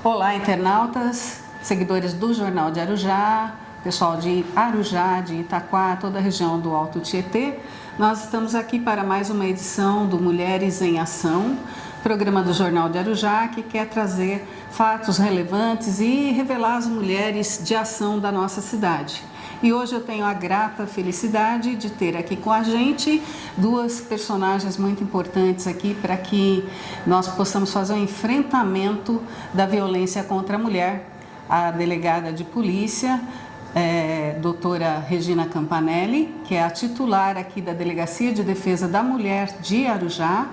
Olá, internautas, seguidores do Jornal de Arujá, pessoal de Arujá, de Itaquá, toda a região do Alto Tietê. Nós estamos aqui para mais uma edição do Mulheres em Ação, programa do Jornal de Arujá, que quer trazer fatos relevantes e revelar as mulheres de ação da nossa cidade. E hoje eu tenho a grata felicidade de ter aqui com a gente duas personagens muito importantes aqui para que nós possamos fazer um enfrentamento da violência contra a mulher. A delegada de polícia, doutora Regina Campanelli, que é a titular aqui da Delegacia de Defesa da Mulher de Arujá.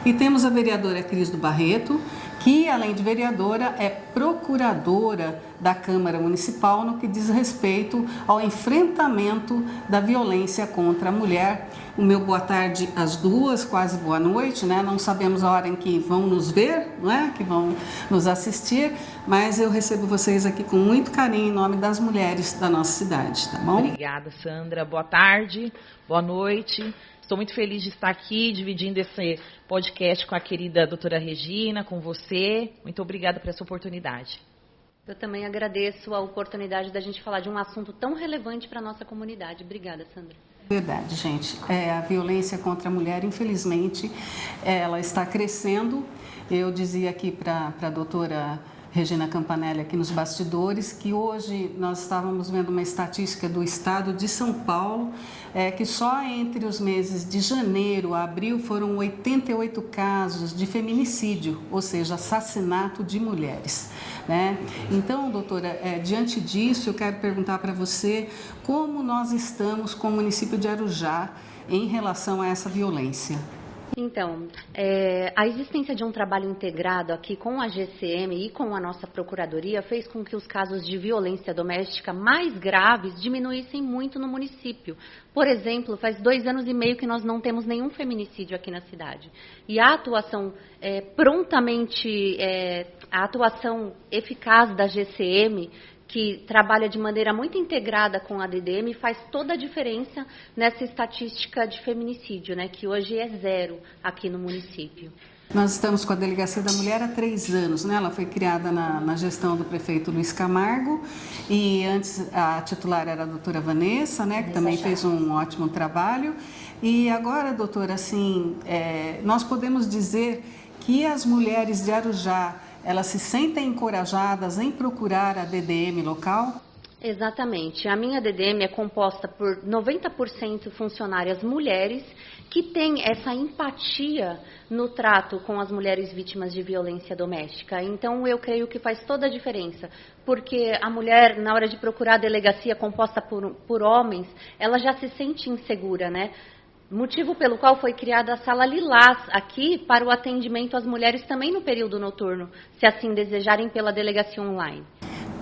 E temos a vereadora Cris do Barreto, que além de vereadora é procuradora da Câmara Municipal no que diz respeito ao enfrentamento da violência contra a mulher. O meu boa tarde às duas, quase boa noite, né? Não sabemos a hora em que vão nos ver, não é? Que vão nos assistir, mas eu recebo vocês aqui com muito carinho em nome das mulheres da nossa cidade, tá bom? Obrigada, Sandra. Boa tarde, boa noite. Estou muito feliz de estar aqui dividindo esse podcast com a querida doutora Regina, com você. Muito obrigada por essa oportunidade. Eu também agradeço a oportunidade da gente falar de um assunto tão relevante para a nossa comunidade. Obrigada, Sandra. Verdade, gente. A violência contra a mulher, infelizmente, ela está crescendo. Eu dizia aqui para a doutora Regina Campanelli aqui nos bastidores, que hoje nós estávamos vendo uma estatística do estado de São Paulo, que só entre os meses de janeiro a abril foram 88 casos de feminicídio, ou seja, assassinato de mulheres, né? Então, doutora, diante disso, eu quero perguntar para você como nós estamos com o município de Arujá em relação a essa violência. Então, a existência de um trabalho integrado aqui com a GCM e com a nossa Procuradoria fez com que os casos de violência doméstica mais graves diminuíssem muito no município. Por exemplo, faz 2 anos e meio que nós não temos nenhum feminicídio aqui na cidade. E a atuação a atuação eficaz da GCM, que trabalha de maneira muito integrada com a DDM, faz toda a diferença nessa estatística de feminicídio, né, que hoje é 0 aqui no município. Nós estamos com a Delegacia da Mulher há 3 anos, né? Ela foi criada na gestão do prefeito Luiz Camargo e antes a titular era a doutora Vanessa, né? Que também fez um ótimo trabalho. E agora, doutora, assim, nós podemos dizer que as mulheres de Arujá, elas se sentem encorajadas em procurar a DDM local? Exatamente. A minha DDM é composta por 90% funcionárias mulheres que têm essa empatia no trato com as mulheres vítimas de violência doméstica. Então, eu creio que faz toda a diferença, porque a mulher, na hora de procurar a delegacia composta por homens, ela já se sente insegura, né? Motivo pelo qual foi criada a Sala Lilás aqui para o atendimento às mulheres também no período noturno, se assim desejarem, pela delegacia online.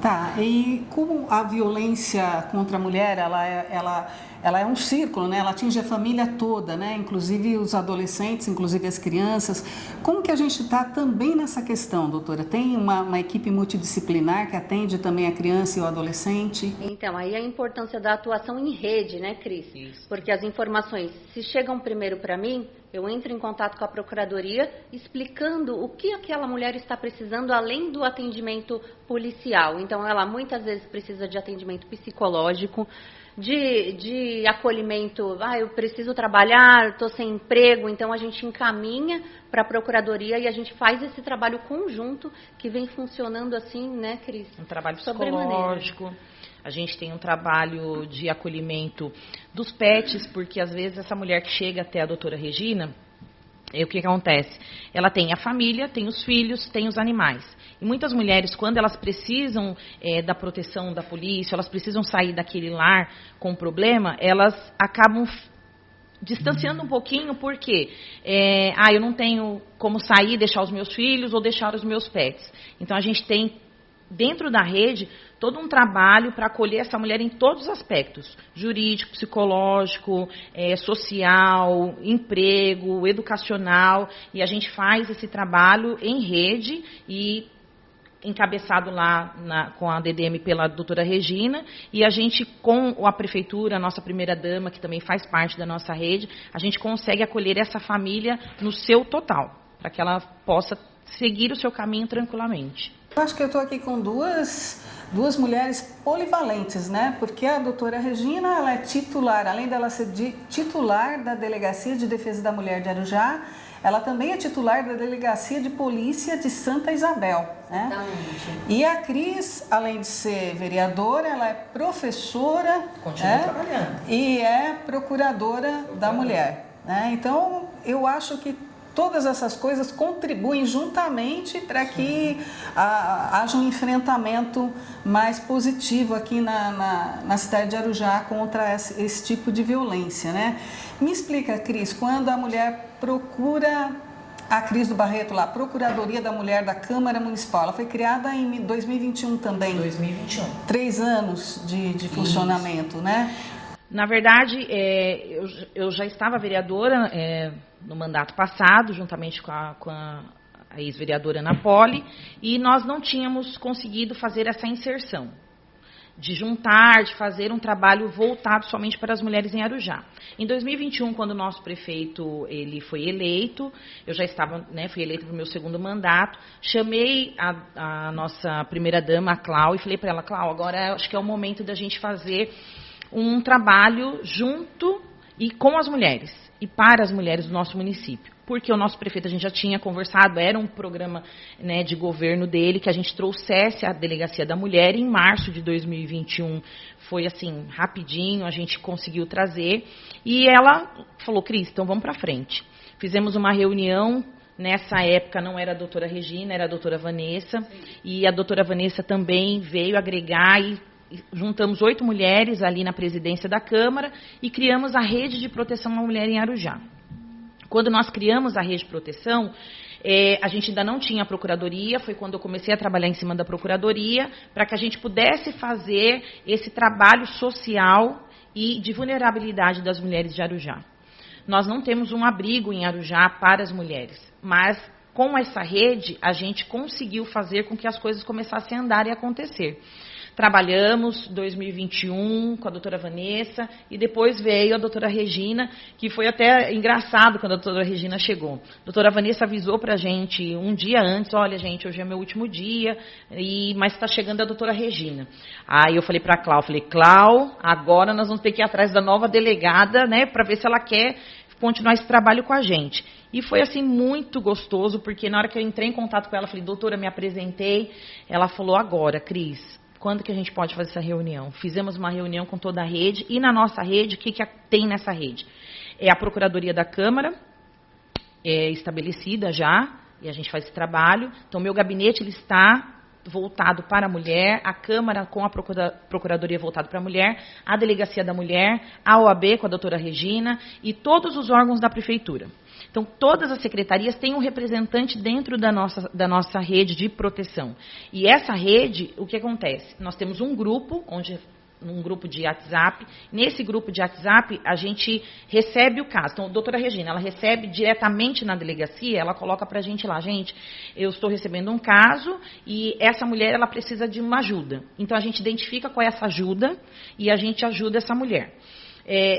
Tá, e como a violência contra a mulher, ela é um círculo, né? Ela atinge a família toda, né? Inclusive os adolescentes, inclusive as crianças. Como que a gente está também nessa questão, doutora? Tem uma equipe multidisciplinar que atende também a criança e o adolescente? Então, aí a importância da atuação em rede, né, Cris? Isso. Porque as informações, se chegam primeiro para mim, eu entro em contato com a Procuradoria explicando o que aquela mulher está precisando além do atendimento policial. Então, ela muitas vezes precisa de atendimento psicológico, de acolhimento, eu preciso trabalhar, estou sem emprego, então a gente encaminha para a Procuradoria e a gente faz esse trabalho conjunto que vem funcionando assim, né, Cris? Um trabalho psicológico. A gente tem um trabalho de acolhimento dos pets, porque às vezes essa mulher que chega até a doutora Regina, o que acontece? Ela tem a família, tem os filhos, tem os animais. E muitas mulheres, quando elas precisam da proteção da polícia, elas precisam sair daquele lar com problema, elas acabam distanciando um pouquinho, porque eu não tenho como sair, deixar os meus filhos ou deixar os meus pets. Então, a gente tem, dentro da rede, todo um trabalho para acolher essa mulher em todos os aspectos, jurídico, psicológico, social, emprego, educacional, e a gente faz esse trabalho em rede e encabeçado lá com a DDM pela doutora Regina, e a gente, com a prefeitura, a nossa primeira-dama, que também faz parte da nossa rede, a gente consegue acolher essa família no seu total, para que ela possa seguir o seu caminho tranquilamente. Eu acho que eu estou aqui com duas mulheres polivalentes, né? Porque a doutora Regina, ela é titular, além dela ser titular da Delegacia de Defesa da Mulher de Arujá, ela também é titular da Delegacia de Polícia de Santa Isabel, né? E a Cris, além de ser vereadora, ela é professora, continua trabalhando, e é procuradora da mulher, né? Então, eu acho que todas essas coisas contribuem juntamente para que haja um enfrentamento mais positivo aqui na cidade de Arujá contra esse tipo de violência, né? Me explica, Cris, quando a mulher procura, a Cris do Barreto lá, Procuradoria da Mulher da Câmara Municipal, ela foi criada em 2021 também. 2021. 3 anos de funcionamento, né? Na verdade, eu já estava vereadora no mandato passado, juntamente com a ex-vereadora Ana Poli, e nós não tínhamos conseguido fazer essa inserção, de juntar, de fazer um trabalho voltado somente para as mulheres em Arujá. Em 2021, quando o nosso prefeito ele foi eleito, eu já estava, fui eleita para o meu segundo mandato, chamei a nossa primeira-dama, a Clau, e falei para ela, Clau, agora acho que é o momento da gente fazer um trabalho junto e com as mulheres e para as mulheres do nosso município. Porque o nosso prefeito, a gente já tinha conversado, era um programa de governo dele, que a gente trouxesse a Delegacia da Mulher. Em março de 2021, foi assim, rapidinho, a gente conseguiu trazer. E ela falou, Cris, então vamos para frente. Fizemos uma reunião. Nessa época não era a doutora Regina, era a doutora Vanessa. E a doutora Vanessa também veio agregar e juntamos 8 mulheres ali na presidência da Câmara e criamos a Rede de Proteção à Mulher em Arujá. Quando nós criamos a Rede de Proteção, a gente ainda não tinha a Procuradoria, foi quando eu comecei a trabalhar em cima da Procuradoria, para que a gente pudesse fazer esse trabalho social e de vulnerabilidade das mulheres de Arujá. Nós não temos um abrigo em Arujá para as mulheres, mas com essa rede a gente conseguiu fazer com que as coisas começassem a andar e acontecer. Trabalhamos 2021 com a doutora Vanessa e depois veio a doutora Regina, que foi até engraçado quando a doutora Regina chegou. A doutora Vanessa avisou para a gente um dia antes, olha gente, hoje é meu último dia, mas está chegando a doutora Regina. Aí eu falei para a Clau, agora nós vamos ter que ir atrás da nova delegada, para ver se ela quer continuar esse trabalho com a gente. E foi assim muito gostoso, porque na hora que eu entrei em contato com ela, falei, doutora, me apresentei, ela falou, agora, Cris, quando que a gente pode fazer essa reunião? Fizemos uma reunião com toda a rede, e na nossa rede, o que tem nessa rede? É a Procuradoria da Câmara, estabelecida já, e a gente faz esse trabalho. Então, meu gabinete ele está voltado para a mulher, a Câmara com a Procuradoria voltada para a mulher, a Delegacia da Mulher, a OAB com a doutora Regina e todos os órgãos da Prefeitura. Então, todas as secretarias têm um representante dentro da nossa rede de proteção. E essa rede, o que acontece? Nós temos um grupo, um grupo de WhatsApp. Nesse grupo de WhatsApp, a gente recebe o caso. Então, a doutora Regina, ela recebe diretamente na delegacia, ela coloca para a gente lá, gente, eu estou recebendo um caso e essa mulher, ela precisa de uma ajuda. Então, a gente identifica qual é essa ajuda e a gente ajuda essa mulher.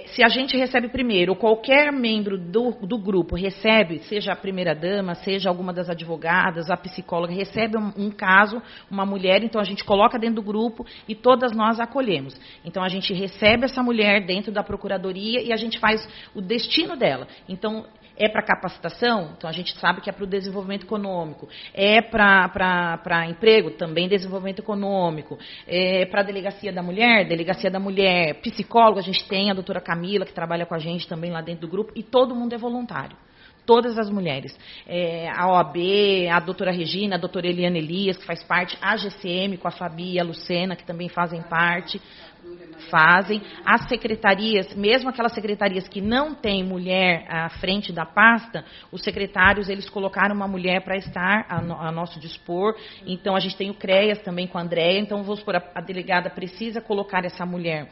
Se a gente recebe primeiro, ou qualquer membro do grupo recebe, seja a primeira-dama, seja alguma das advogadas, a psicóloga, recebe um caso, uma mulher, então a gente coloca dentro do grupo e todas nós acolhemos. Então a gente recebe essa mulher dentro da Procuradoria e a gente faz o destino dela. Então, é para capacitação? Então a gente sabe que é para o desenvolvimento econômico. É para emprego? Também desenvolvimento econômico. É para a Delegacia da Mulher, psicólogo, a gente tem a doutora Camila, que trabalha com a gente também lá dentro do grupo, e todo mundo é voluntário. Todas as mulheres. A OAB, a doutora Regina, a doutora Eliana Elias, que faz parte, a GCM, com a Fabi e a Lucena, que também fazem parte. As secretarias, mesmo aquelas secretarias que não têm mulher à frente da pasta, os secretários, eles colocaram uma mulher para estar a nosso dispor. Então, a gente tem o CREAS também com a Andréia. Então, vamos supor, a delegada precisa colocar essa mulher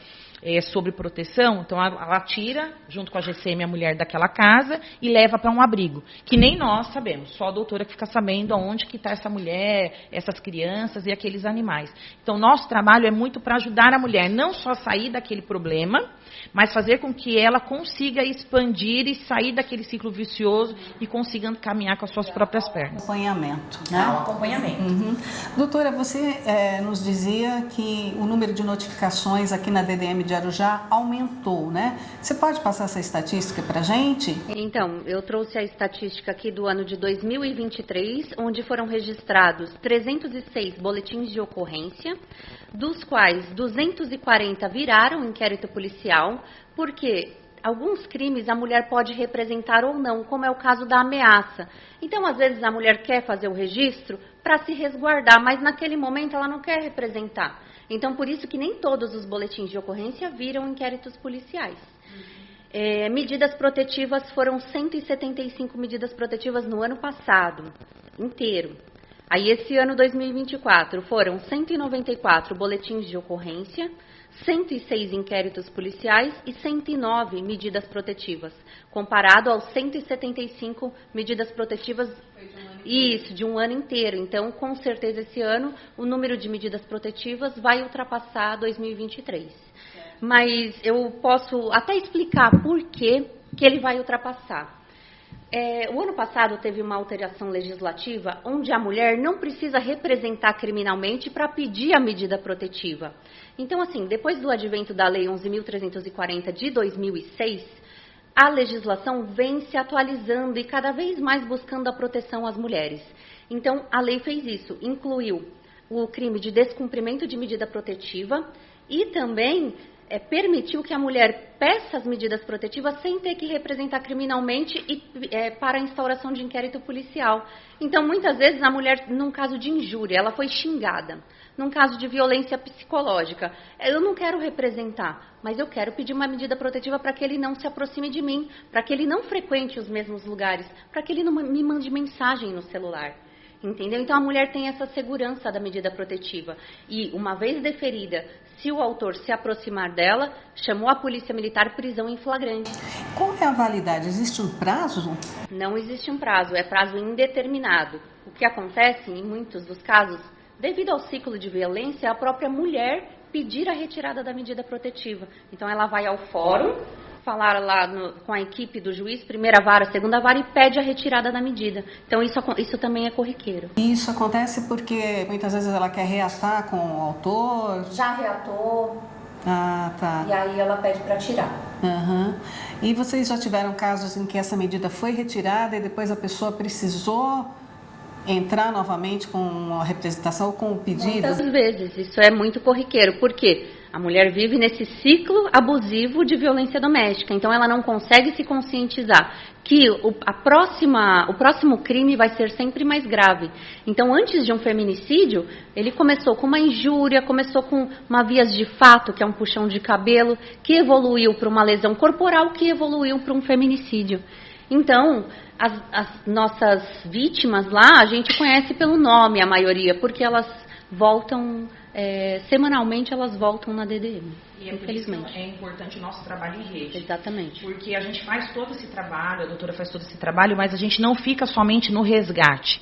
sobre proteção, então ela tira, junto com a GCM, a mulher daquela casa e leva para um abrigo, que nem nós sabemos, só a doutora que fica sabendo aonde que está essa mulher, essas crianças e aqueles animais. Então, nosso trabalho é muito para ajudar a mulher, não só sair daquele problema, mas fazer com que ela consiga expandir e sair daquele ciclo vicioso e consiga caminhar com as suas próprias pernas. Acompanhamento, né? Acompanhamento. Doutora, você nos dizia que o número de notificações aqui na DDM de Arujá aumentou, né? Você pode passar essa estatística para a gente? Então, eu trouxe a estatística aqui do ano de 2023, onde foram registrados 306 boletins de ocorrência, dos quais 240 viraram inquérito policial, porque alguns crimes a mulher pode representar ou não, como é o caso da ameaça. Então, às vezes, a mulher quer fazer o registro para se resguardar, mas naquele momento ela não quer representar. Então, por isso que nem todos os boletins de ocorrência viram inquéritos policiais. Medidas protetivas, foram 175 medidas protetivas no ano passado, inteiro. Aí, esse ano 2024, foram 194 boletins de ocorrência, 106 inquéritos policiais e 109 medidas protetivas, comparado aos 175 medidas protetivas de um ano inteiro. Então, com certeza, esse ano, o número de medidas protetivas vai ultrapassar 2023. Mas eu posso até explicar por que ele vai ultrapassar. O ano passado teve uma alteração legislativa onde a mulher não precisa representar criminalmente para pedir a medida protetiva. Então, assim, depois do advento da Lei 11.340 de 2006, a legislação vem se atualizando e cada vez mais buscando a proteção às mulheres. Então, a lei fez isso, incluiu o crime de descumprimento de medida protetiva e também permitiu que a mulher peça as medidas protetivas sem ter que representar criminalmente e para a instauração de inquérito policial. Então, muitas vezes, a mulher, num caso de injúria, ela foi xingada. Num caso de violência psicológica, eu não quero representar, mas eu quero pedir uma medida protetiva para que ele não se aproxime de mim, para que ele não frequente os mesmos lugares, para que ele não me mande mensagem no celular. Entendeu? Então, a mulher tem essa segurança da medida protetiva. E, uma vez deferida, se o autor se aproximar dela, chamou a polícia militar, prisão em flagrante. Qual é a validade? Existe um prazo? Não existe um prazo, é prazo indeterminado. O que acontece, em muitos dos casos, devido ao ciclo de violência, é a própria mulher pedir a retirada da medida protetiva. Então, ela vai ao fórum, falar lá com a equipe do juiz, primeira vara, segunda vara, e pede a retirada da medida. Então, isso também é corriqueiro. E isso acontece porque muitas vezes ela quer reatar com o autor? Já reatou. Ah, tá. E aí ela pede para tirar. E vocês já tiveram casos em que essa medida foi retirada e depois a pessoa precisou entrar novamente com a representação, com o pedido? Muitas vezes, isso é muito corriqueiro. Por quê? A mulher vive nesse ciclo abusivo de violência doméstica, então ela não consegue se conscientizar que o próximo crime vai ser sempre mais grave. Então, antes de um feminicídio, ele começou com uma injúria, começou com uma vias de fato, que é um puxão de cabelo, que evoluiu para uma lesão corporal, que evoluiu para um feminicídio. Então, as nossas vítimas lá, a gente conhece pelo nome, a maioria, porque elas voltam, semanalmente elas voltam na DDM, e infelizmente. É importante o nosso trabalho em rede. Exatamente. Porque a gente faz todo esse trabalho, a doutora faz todo esse trabalho, mas a gente não fica somente no resgate.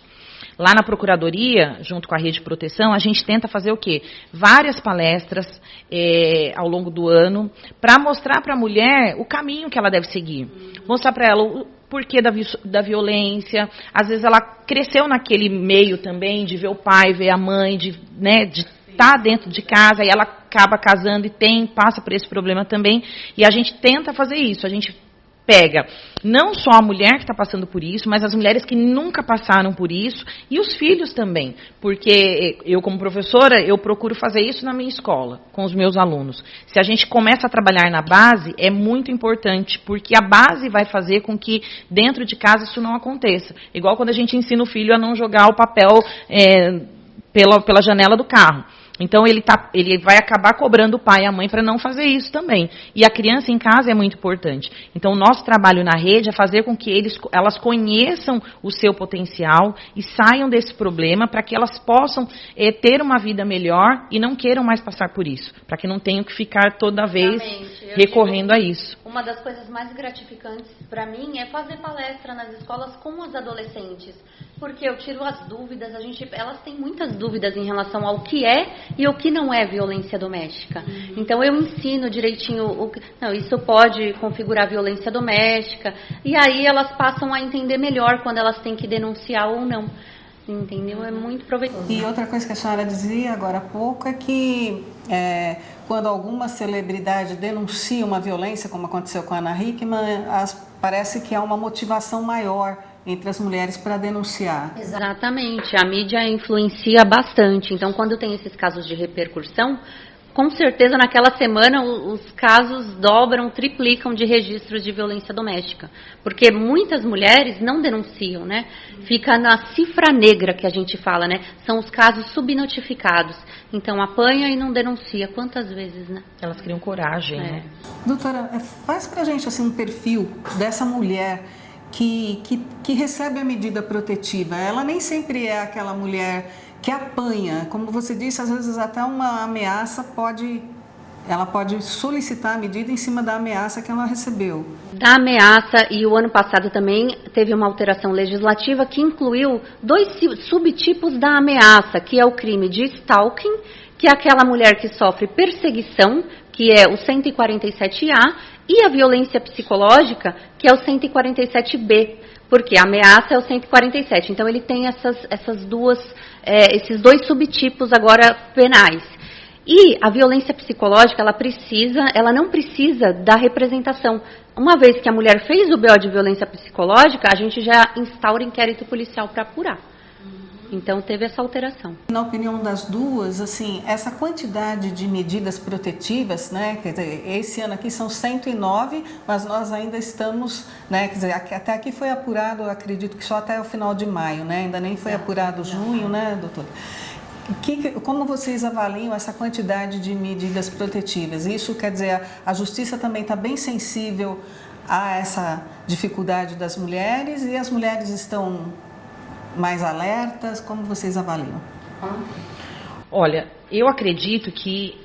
Lá na Procuradoria, junto com a Rede de Proteção, a gente tenta fazer o quê? Várias palestras ao longo do ano, para mostrar para a mulher o caminho que ela deve seguir. Mostrar para ela o porquê da violência. Às vezes ela cresceu naquele meio também, de ver o pai, ver a mãe, de estar dentro de casa, e ela acaba casando e passa por esse problema também. E a gente tenta fazer isso, a gente pega não só a mulher que está passando por isso, mas as mulheres que nunca passaram por isso e os filhos também. Porque eu, como professora, eu procuro fazer isso na minha escola, com os meus alunos. Se a gente começa a trabalhar na base, é muito importante, porque a base vai fazer com que dentro de casa isso não aconteça. Igual quando a gente ensina o filho a não jogar o papel pela janela do carro. Então, ele vai acabar cobrando o pai e a mãe para não fazer isso também. E a criança em casa é muito importante. Então, o nosso trabalho na rede é fazer com que elas conheçam o seu potencial e saiam desse problema para que elas possam ter uma vida melhor e não queiram mais passar por isso. Para que não tenham que ficar toda vez recorrendo a isso. Uma das coisas mais gratificantes para mim é fazer palestra nas escolas com os adolescentes. Porque eu tiro as dúvidas, elas têm muitas dúvidas em relação ao que é e o que não é violência doméstica. Então eu ensino direitinho, não, isso pode configurar violência doméstica, e aí elas passam a entender melhor quando elas têm que denunciar ou não. Entendeu? É muito proveitoso. E outra coisa que a senhora dizia agora há pouco é que quando alguma celebridade denuncia uma violência, como aconteceu com a Ana Hickman, parece que há uma motivação maior entre as mulheres para denunciar. Exatamente, a mídia influencia bastante. Então, quando tem esses casos de repercussão, com certeza naquela semana os casos dobram, triplicam de registros de violência doméstica. Porque muitas mulheres não denunciam, né? Fica na cifra negra que a gente fala, né? São os casos subnotificados. Então, apanha e não denuncia. Quantas vezes, né? Elas criam coragem, né? Doutora, faz pra gente assim, um perfil dessa mulher que recebe a medida protetiva. Ela nem sempre é aquela mulher que apanha. Como você disse, às vezes até uma ameaça ela pode solicitar a medida em cima da ameaça que ela recebeu. Da ameaça, e o ano passado também teve uma alteração legislativa que incluiu 2 subtipos da ameaça, que é o crime de stalking, que é aquela mulher que sofre perseguição, que é o 147A, e a violência psicológica, que é o 147B, porque a ameaça é o 147. Então, ele tem esses 2 subtipos agora penais. E a violência psicológica, ela não precisa da representação. Uma vez que a mulher fez o BO de violência psicológica, a gente já instaura inquérito policial para apurar. Então, teve essa alteração. Na opinião das duas, assim, essa quantidade de medidas protetivas, né, quer dizer, esse ano aqui são 109, mas nós ainda estamos, né, quer dizer, até aqui foi apurado, acredito que só até o final de maio, né, ainda nem foi apurado junho, né, doutora? Como vocês avaliam essa quantidade de medidas protetivas? Isso quer dizer, a justiça também está bem sensível a essa dificuldade das mulheres e as mulheres estão mais alertas? Como vocês avaliam? Olha, eu acredito que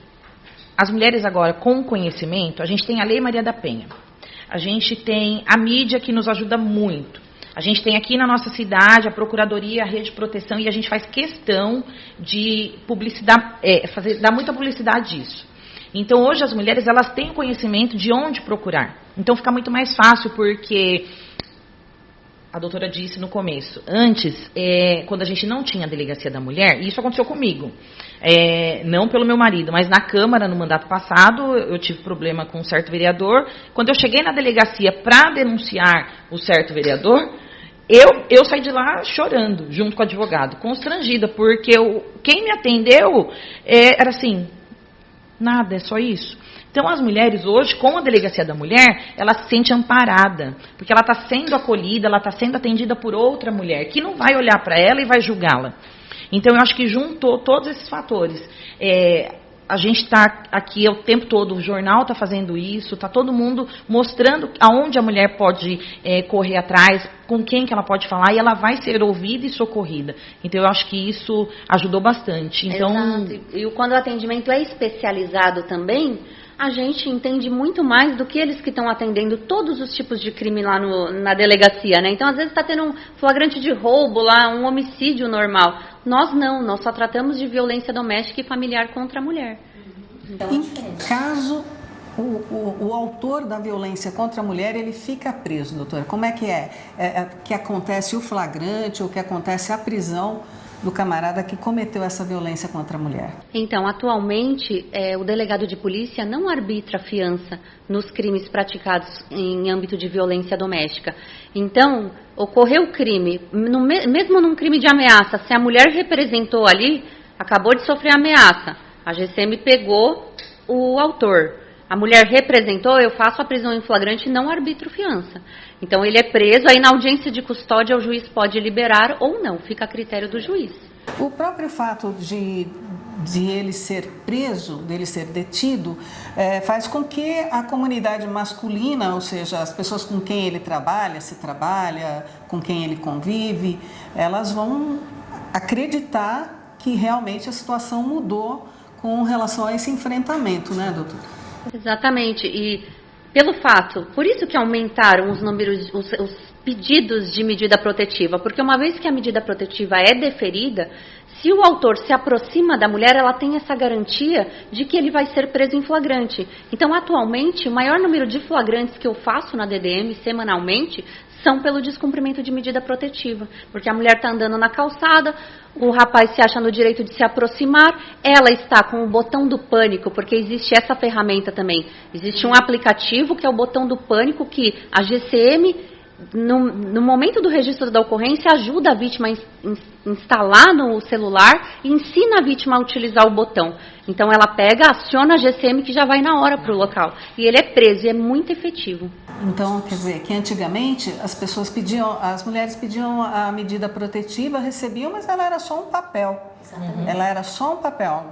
as mulheres agora, com conhecimento, a gente tem a Lei Maria da Penha, a gente tem a mídia que nos ajuda muito, a gente tem aqui na nossa cidade a Procuradoria, a Rede de Proteção, e a gente faz questão de dar muita publicidade disso. Então, hoje as mulheres, elas têm o conhecimento de onde procurar. Então, fica muito mais fácil, porque a doutora disse no começo, antes, quando a gente não tinha a delegacia da mulher, e isso aconteceu comigo, não pelo meu marido, mas na Câmara, no mandato passado, eu tive problema com um certo vereador. Quando eu cheguei na delegacia para denunciar o certo vereador, eu saí de lá chorando, junto com o advogado, constrangida, porque quem me atendeu era assim, nada, é só isso. Então, as mulheres hoje, com a Delegacia da Mulher, ela se sente amparada, porque ela está sendo acolhida, ela está sendo atendida por outra mulher, que não vai olhar para ela e vai julgá-la. Então, eu acho que juntou todos esses fatores. A gente está aqui o tempo todo, o jornal está fazendo isso, está todo mundo mostrando aonde a mulher pode correr atrás, com quem que ela pode falar, e ela vai ser ouvida e socorrida. Então, eu acho que isso ajudou bastante. Então, exato. E quando o atendimento é especializado também, a gente entende muito mais do que eles que estão atendendo todos os tipos de crime lá na delegacia, né? Então, às vezes está tendo um flagrante de roubo lá, um homicídio normal. Nós não, nós só tratamos de violência doméstica e familiar contra a mulher. Então, Em caso o autor da violência contra a mulher, ele fica preso, doutora? Como é que acontece o flagrante ou que acontece a prisão do camarada que cometeu essa violência contra a mulher? Então, atualmente, o delegado de polícia não arbitra fiança nos crimes praticados em âmbito de violência doméstica. Então, ocorreu o crime, mesmo num crime de ameaça, se a mulher representou ali, acabou de sofrer ameaça, a GCM pegou o autor. A mulher representou, eu faço a prisão em flagrante e não arbitro fiança. Então, ele é preso, aí na audiência de custódia o juiz pode liberar ou não, fica a critério do juiz. O próprio fato de ele ser preso, dele ser detido, faz com que a comunidade masculina, ou seja, as pessoas com quem ele trabalha, com quem ele convive, elas vão acreditar que realmente a situação mudou com relação a esse enfrentamento, né, doutora? Exatamente, e pelo fato, por isso que aumentaram os números, os pedidos de medida protetiva, porque uma vez que a medida protetiva é deferida, se o autor se aproxima da mulher, ela tem essa garantia de que ele vai ser preso em flagrante. Então, atualmente, o maior número de flagrantes que eu faço na DDM semanalmente são pelo descumprimento de medida protetiva. Porque a mulher está andando na calçada, o rapaz se acha no direito de se aproximar, ela está com o botão do pânico, porque existe essa ferramenta também. Existe um aplicativo que é o botão do pânico que a GCM... No momento do registro da ocorrência, ajuda a vítima a instalar no celular e ensina a vítima a utilizar o botão. Então, ela pega, aciona a GCM que já vai na hora para o local. E ele é preso e é muito efetivo. Então, quer dizer, que antigamente as mulheres pediam a medida protetiva, recebiam, mas ela era só um papel. Ela era só um papel.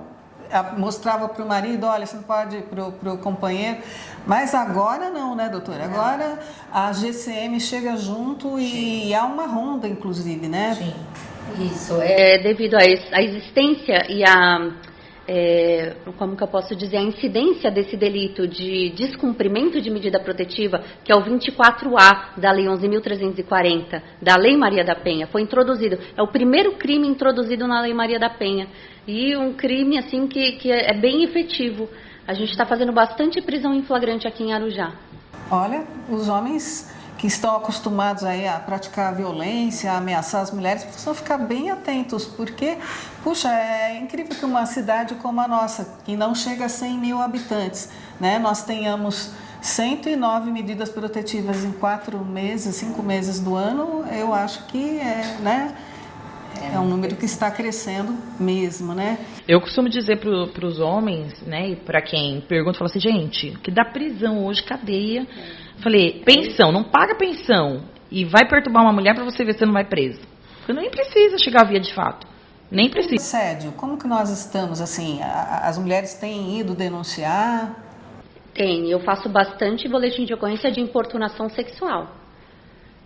Mostrava para o marido, olha, você não pode ir para o companheiro. Mas agora não, né, doutora? Agora a GCM chega junto e há uma ronda, inclusive, né? Sim, isso. Devido à existência e como que eu posso dizer, a incidência desse delito de descumprimento de medida protetiva, que é o 24A da Lei 11.340, da Lei Maria da Penha, foi introduzido. É o primeiro crime introduzido na Lei Maria da Penha. E um crime, assim, que é bem efetivo. A gente está fazendo bastante prisão em flagrante aqui em Arujá. Olha, os homens que estão acostumados aí a praticar violência, a ameaçar as mulheres, precisam ficar bem atentos, porque, puxa, é incrível que uma cidade como a nossa, que não chega a 100 mil habitantes, né, nós tenhamos 109 medidas protetivas em 4 meses, 5 meses do ano. Eu acho que é um número que está crescendo mesmo, né? Eu costumo dizer para os homens, né, e para quem pergunta, fala assim, gente, o que dá prisão hoje, cadeia. Falei, pensão, não paga pensão e vai perturbar uma mulher para você ver se você não vai preso. Porque nem precisa chegar à via de fato, nem precisa. Assédio, como que nós estamos, assim, as mulheres têm ido denunciar? Tem, eu faço bastante boletim de ocorrência de importunação sexual,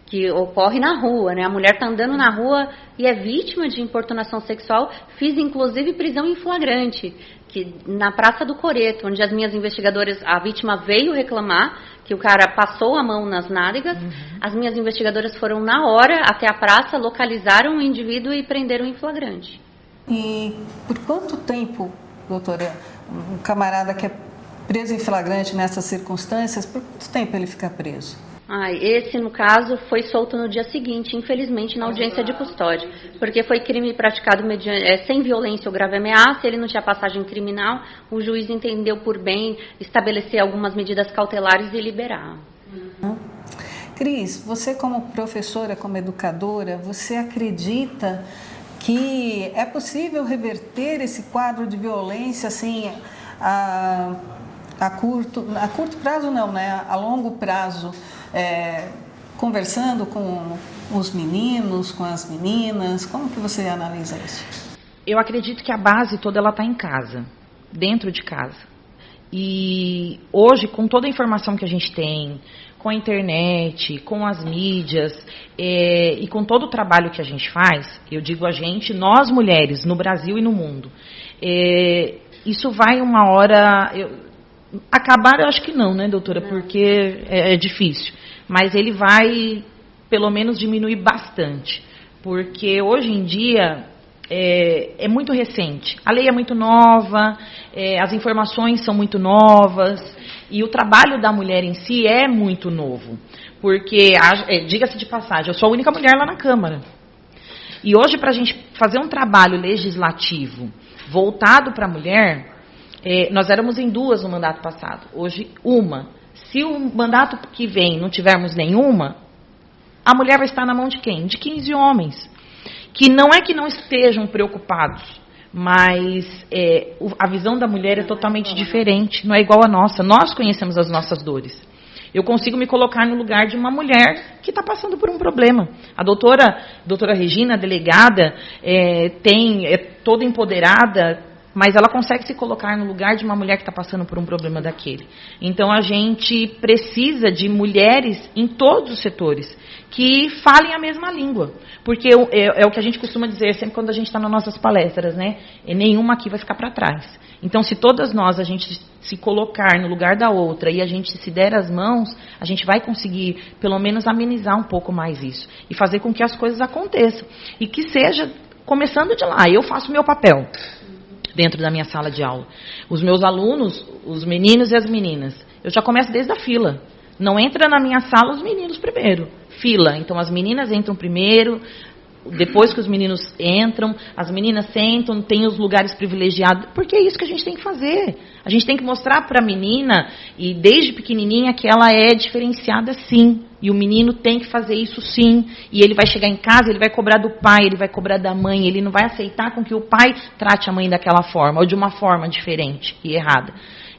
que ocorre na rua, né? A mulher está andando na rua e é vítima de importunação sexual. Fiz, inclusive, prisão em flagrante, que na Praça do Coreto, onde as minhas investigadoras, a vítima veio reclamar que o cara passou a mão nas nádegas. As minhas investigadoras foram na hora até a praça, localizaram o indivíduo e prenderam em flagrante. E por quanto tempo, doutora, um camarada que é preso em flagrante nessas circunstâncias, por quanto tempo ele fica preso? Esse, no caso, foi solto no dia seguinte, infelizmente, na audiência de custódia, porque foi crime praticado sem violência ou grave ameaça, ele não tinha passagem criminal, o juiz entendeu por bem estabelecer algumas medidas cautelares e liberar. Cris, você como professora, como educadora, você acredita que é possível reverter esse quadro de violência, assim, a curto prazo não, né? A longo prazo, conversando com os meninos, com as meninas? Como que você analisa isso? Eu acredito que a base toda ela está em casa, dentro de casa. E hoje, com toda a informação que a gente tem, com a internet, com as mídias e com todo o trabalho que a gente faz, eu digo a gente, nós mulheres, no Brasil e no mundo, isso vai uma hora... Acabar eu acho que não, né, doutora? Não. Porque é difícil. Mas ele vai, pelo menos, diminuir bastante. Porque hoje em dia é muito recente. A lei é muito nova, as informações são muito novas e o trabalho da mulher em si é muito novo. Porque, diga-se de passagem, eu sou a única mulher lá na Câmara. E hoje, para a gente fazer um trabalho legislativo voltado para a mulher... nós éramos em 2 no mandato passado, hoje 1. Se o mandato que vem não tivermos nenhuma, a mulher vai estar na mão de quem? De 15 homens. Que não é que não estejam preocupados, mas a visão da mulher é totalmente diferente, não é igual a nossa. Nós conhecemos as nossas dores. Eu consigo me colocar no lugar de uma mulher que está passando por um problema. A doutora Regina, a delegada, é toda empoderada, mas ela consegue se colocar no lugar de uma mulher que está passando por um problema daquele. Então, a gente precisa de mulheres em todos os setores que falem a mesma língua. Porque é o que a gente costuma dizer sempre quando a gente está nas nossas palestras, né? Nenhuma aqui vai ficar para trás. Então, se todas nós, a gente se colocar no lugar da outra e a gente se der as mãos, a gente vai conseguir, pelo menos, amenizar um pouco mais isso. E fazer com que as coisas aconteçam. E que seja, começando de lá, eu faço o meu papel dentro da minha sala de aula. Os meus alunos, os meninos e as meninas, eu já começo desde a fila. Não entra na minha sala os meninos primeiro. Fila. Então, as meninas entram primeiro. Depois que os meninos entram, as meninas sentam, tem os lugares privilegiados, porque é isso que a gente tem que fazer. A gente tem que mostrar para a menina, e desde pequenininha, que ela é diferenciada sim. E o menino tem que fazer isso sim. E ele vai chegar em casa, ele vai cobrar do pai, ele vai cobrar da mãe, ele não vai aceitar com que o pai trate a mãe daquela forma, ou de uma forma diferente e errada.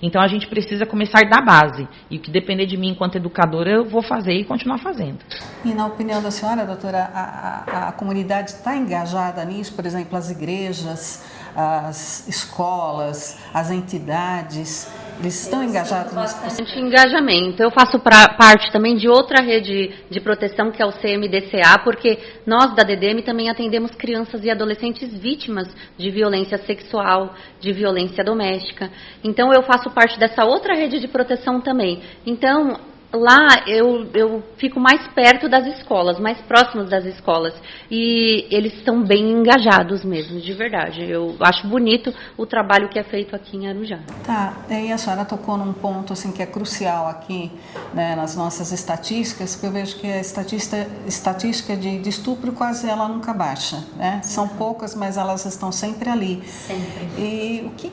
Então, a gente precisa começar da base. E o que depender de mim enquanto educadora, eu vou fazer e continuar fazendo. E na opinião da senhora, doutora, a comunidade está engajada nisso? Por exemplo, as igrejas, as escolas, as entidades, eles estão engajados nisso? Bastante engajamento. Eu faço parte também de outra rede de proteção, que é o CMDCA, porque nós da DDM também atendemos crianças e adolescentes vítimas de violência sexual, de violência doméstica. Então, eu faço parte dessa outra rede de proteção também. Então, lá eu fico mais perto das escolas, mais próximos das escolas. E eles estão bem engajados mesmo, de verdade. Eu acho bonito o trabalho que é feito aqui em Arujá. Tá, e a senhora tocou num ponto assim, que é crucial aqui, né, nas nossas estatísticas, porque eu vejo que a estatística de estupro quase ela nunca baixa, né? São poucas, mas elas estão sempre ali. Sempre. E o que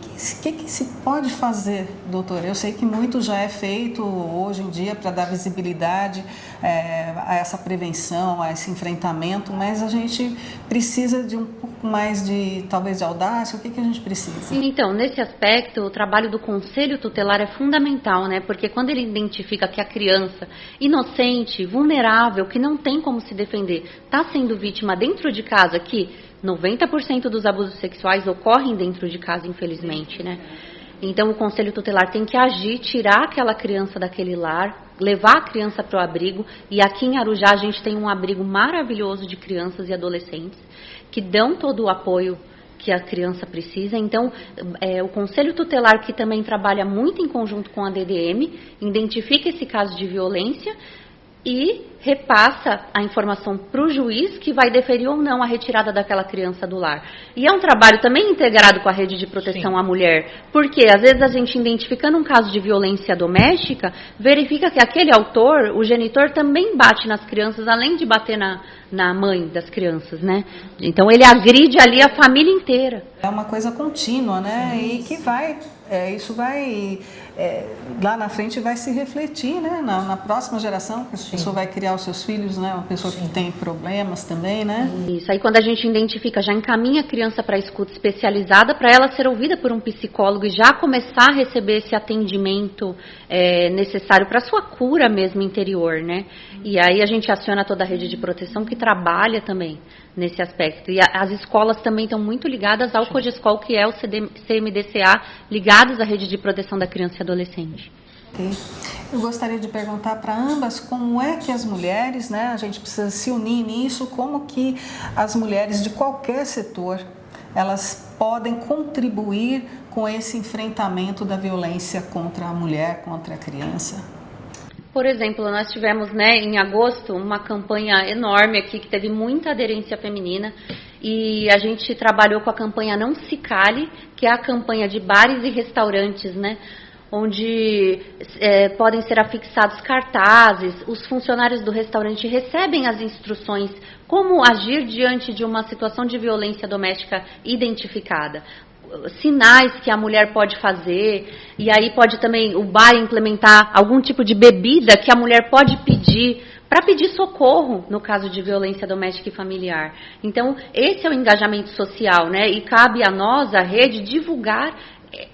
se pode fazer, doutora? Eu sei que muito já é feito hoje em dia para dar visibilidade a essa prevenção, a esse enfrentamento, mas a gente precisa de um pouco mais de, talvez, de audácia. O que a gente precisa? Então, nesse aspecto, o trabalho do Conselho Tutelar é fundamental, né? Porque quando ele identifica que a criança inocente, vulnerável, que não tem como se defender, está sendo vítima dentro de casa, que 90% dos abusos sexuais ocorrem dentro de casa, infelizmente, né? Então, o Conselho Tutelar tem que agir, tirar aquela criança daquele lar, levar a criança para o abrigo. E aqui em Arujá a gente tem um abrigo maravilhoso de crianças e adolescentes que dão todo o apoio que a criança precisa. Então, o Conselho Tutelar, que também trabalha muito em conjunto com a DDM, identifica esse caso de violência e repassa a informação para o juiz, que vai deferir ou não a retirada daquela criança do lar. E é um trabalho também integrado com a rede de proteção à mulher, porque às vezes a gente, identificando um caso de violência doméstica, verifica que aquele autor, o genitor, também bate nas crianças, além de bater na mãe das crianças, né? Então ele agride ali a família inteira. É uma coisa contínua, né? E que isso vai, lá na frente vai se refletir, né? Na próxima geração, que a pessoa vai criar os seus filhos, né? Uma pessoa que tem problemas também, né? Isso, aí quando a gente identifica, já encaminha a criança para a escuta especializada, para ela ser ouvida por um psicólogo e já começar a receber esse atendimento necessário para a sua cura mesmo interior, né? E aí a gente aciona toda a rede de proteção que trabalha também nesse aspecto. E as escolas também estão muito ligadas ao CODESCOL, que é o CMDCA, ligados à rede de proteção da criança e adolescente. Okay. Eu gostaria de perguntar para ambas como é que as mulheres, né, a gente precisa se unir nisso, como que as mulheres de qualquer setor, elas podem contribuir com esse enfrentamento da violência contra a mulher, contra a criança. Por exemplo, nós tivemos, né, em agosto, uma campanha enorme aqui, que teve muita aderência feminina, e a gente trabalhou com a campanha Não Se Cale, que é a campanha de bares e restaurantes, né, onde podem ser afixados cartazes, os funcionários do restaurante recebem as instruções como agir diante de uma situação de violência doméstica identificada, sinais que a mulher pode fazer, e aí pode também o bar implementar algum tipo de bebida que a mulher pode pedir, para pedir socorro no caso de violência doméstica e familiar. Então, esse é o engajamento social, né? E cabe a nós, a rede, divulgar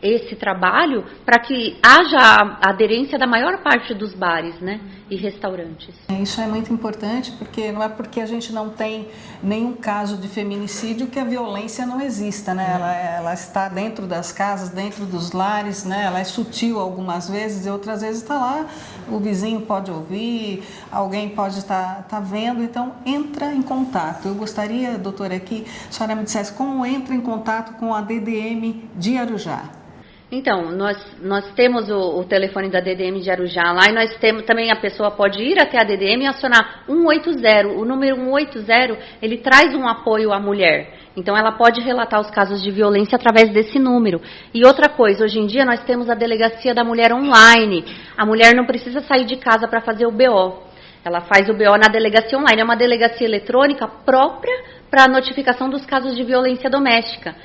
esse trabalho para que haja a aderência da maior parte dos bares, né, e restaurantes. Isso é muito importante, porque não é porque a gente não tem nenhum caso de feminicídio que a violência não exista, né? Ela está dentro das casas, dentro dos lares, né? Ela é sutil algumas vezes e outras vezes está lá, o vizinho pode ouvir, alguém pode estar vendo, então entra em contato. Eu gostaria, doutora, que a senhora me dissesse como entra em contato com a DDM de Arujá. Então, nós temos o telefone da DDM de Arujá lá, e nós temos também, a pessoa pode ir até a DDM e acionar 180. O número 180, ele traz um apoio à mulher. Então, ela pode relatar os casos de violência através desse número. E outra coisa, hoje em dia nós temos a Delegacia da Mulher online. A mulher não precisa sair de casa para fazer o BO. Ela faz o BO na delegacia online. É uma delegacia eletrônica própria para a notificação dos casos de violência doméstica.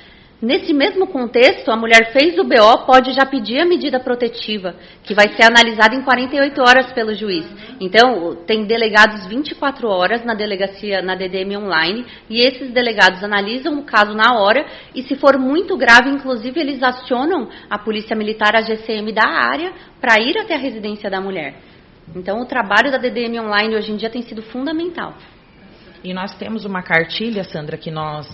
Nesse mesmo contexto, a mulher fez o BO, pode já pedir a medida protetiva, que vai ser analisada em 48 horas pelo juiz. Então, tem delegados 24 horas na delegacia, na DDM online, e esses delegados analisam o caso na hora, e se for muito grave, inclusive, eles acionam a Polícia Militar, a GCM da área, para ir até a residência da mulher. Então, o trabalho da DDM online hoje em dia tem sido fundamental. E nós temos uma cartilha, Sandra, que nós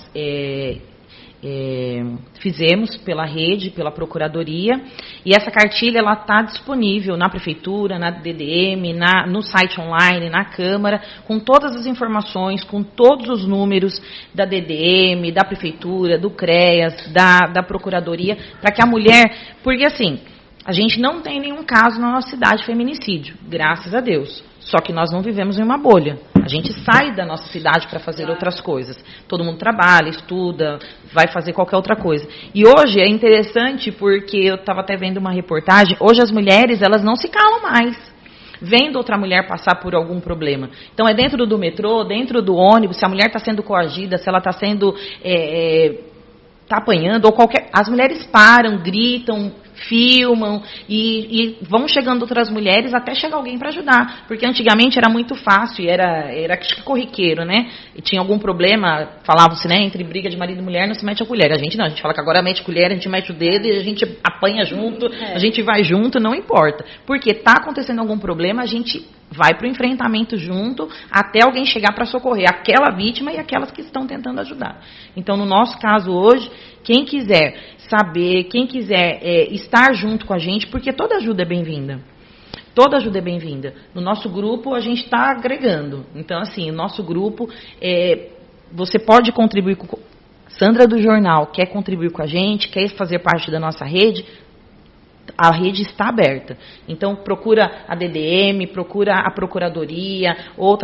fizemos pela rede, pela Procuradoria, e essa cartilha ela está disponível na Prefeitura, na DDM, no site online, na Câmara, com todas as informações, com todos os números da DDM, da Prefeitura, do CREAS, da Procuradoria, para que a mulher... Porque assim, a gente não tem nenhum caso na nossa cidade de feminicídio, graças a Deus. Só que nós não vivemos em uma bolha. A gente sai da nossa cidade para fazer outras coisas. Todo mundo trabalha, estuda, vai fazer qualquer outra coisa. E hoje é interessante porque eu estava até vendo uma reportagem. Hoje as mulheres, elas não se calam mais vendo outra mulher passar por algum problema. Então é dentro do metrô, dentro do ônibus, se a mulher está sendo coagida, se ela está sendo... está apanhando, ou qualquer... As mulheres param, gritam, filmam e vão chegando outras mulheres até chegar alguém para ajudar. Porque antigamente era muito fácil, era corriqueiro, né? E tinha algum problema, falavam-se, né? Entre briga de marido e mulher não se mete a colher. A gente não, a gente fala que agora mete a colher, a gente mete o dedo e a gente apanha junto, a gente vai junto, não importa. Porque está acontecendo algum problema, a gente vai para o enfrentamento junto até alguém chegar para socorrer aquela vítima e aquelas que estão tentando ajudar. Então, no nosso caso hoje, quem quiser saber, quem quiser estar junto com a gente, porque toda ajuda é bem-vinda. Toda ajuda é bem-vinda. No nosso grupo, a gente está agregando. Então, assim, o nosso grupo, você pode contribuir com... Sandra do Jornal quer contribuir com a gente, quer fazer parte da nossa rede... A rede está aberta. Então, procura a DDM, procura a Procuradoria, ou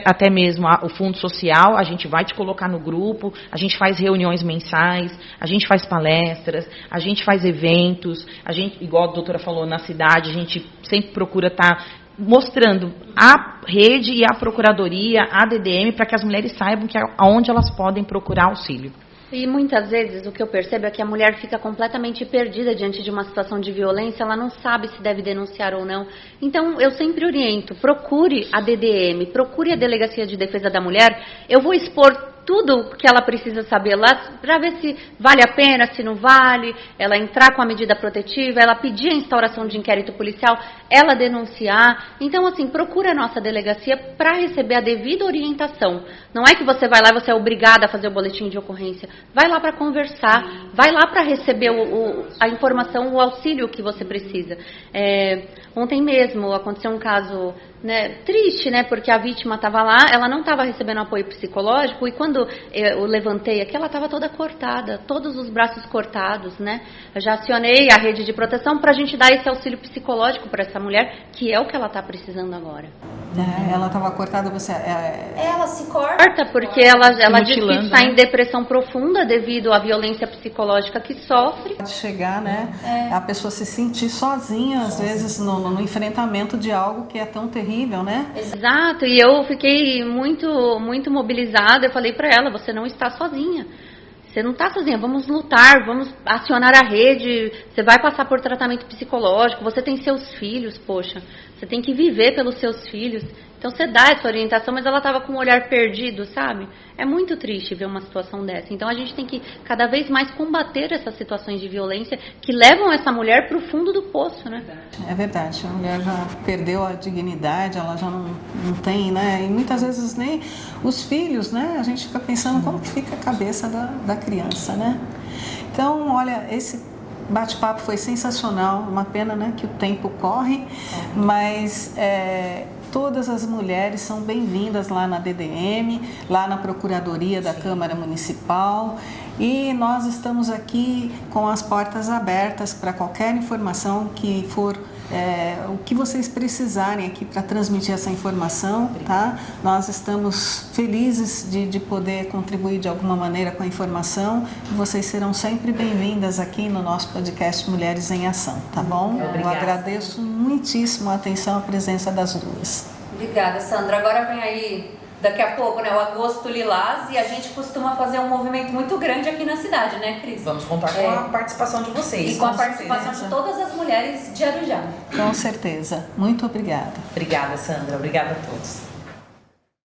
até mesmo o Fundo Social. A gente vai te colocar no grupo, a gente faz reuniões mensais, a gente faz palestras, a gente faz eventos, a gente, igual a doutora falou, na cidade, a gente sempre procura estar mostrando a rede e a Procuradoria, a DDM, para que as mulheres saibam aonde elas podem procurar auxílio. E muitas vezes o que eu percebo é que a mulher fica completamente perdida diante de uma situação de violência, ela não sabe se deve denunciar ou não. Então, eu sempre oriento, procure a DDM, procure a Delegacia de Defesa da Mulher. Eu vou expor tudo que ela precisa saber lá, para ver se vale a pena, se não vale, ela entrar com a medida protetiva, ela pedir a instauração de inquérito policial, ela denunciar. Então, assim, procura a nossa delegacia para receber a devida orientação. Não é que você vai lá e você é obrigada a fazer o boletim de ocorrência. Vai lá para conversar, vai lá para receber a informação, o auxílio que você precisa. Ontem mesmo aconteceu um caso, né, triste, né, porque a vítima estava lá, ela não estava recebendo apoio psicológico, e quando eu levantei aqui, ela estava toda cortada, todos os braços cortados, né. Eu já acionei a rede de proteção para a gente dar esse auxílio psicológico para essa mulher, que é o que ela está precisando agora. Ela estava cortada, você... Ela se corta porque ela diz que mutilando, está né? em depressão profunda devido à violência psicológica que sofre. Pode chegar, né? A pessoa se sentir sozinha, às vezes, no enfrentamento de algo que é tão terrível, né? Exato, e eu fiquei muito, muito mobilizada. Eu falei para ela, você não está sozinha. Você não está sozinha, vamos lutar, vamos acionar a rede, você vai passar por tratamento psicológico, você tem seus filhos, poxa, você tem que viver pelos seus filhos. Então você dá essa orientação, mas ela estava com um olhar perdido, sabe? É muito triste ver uma situação dessa. Então a gente tem que cada vez mais combater essas situações de violência que levam essa mulher para o fundo do poço, né? É verdade, a mulher já perdeu a dignidade, ela já não tem, né? E muitas vezes nem os filhos, né? A gente fica pensando como que fica a cabeça da criança, né? Então, olha, esse bate-papo foi sensacional, uma pena, né, que o tempo corre, mas todas as mulheres são bem-vindas lá na DDM, lá na Procuradoria da Câmara Municipal. E nós estamos aqui com as portas abertas para qualquer informação que for, o que vocês precisarem aqui para transmitir essa informação, tá? Nós estamos felizes de poder contribuir de alguma maneira com a informação e vocês serão sempre bem-vindas aqui no nosso podcast Mulheres em Ação, tá bom? Obrigada. Eu agradeço muitíssimo a atenção e a presença das duas. Obrigada, Sandra. Agora vem aí, daqui a pouco, né, o Agosto Lilás, e a gente costuma fazer um movimento muito grande aqui na cidade, né, Cris? Vamos contar com a participação de vocês. E com a participação de todas as mulheres de Arujá. Com certeza. Muito obrigada. Obrigada, Sandra. Obrigada a todos.